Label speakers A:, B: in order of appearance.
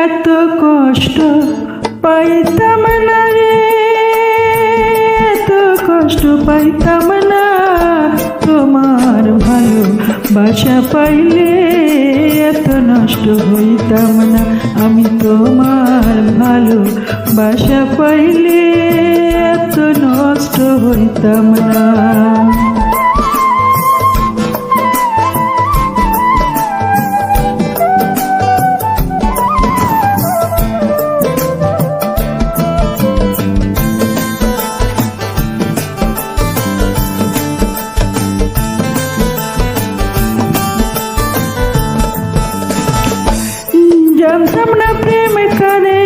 A: এত কষ্ট পাইতাম না রে, এত কষ্ট পাইতাম না। তোমার ভালোবাসা পাইলে এত নষ্ট হইতাম না। আমি তোমার ভালোবাসা পাইলে এত নষ্ট হইতাম না। জানতাম না প্রেম কারে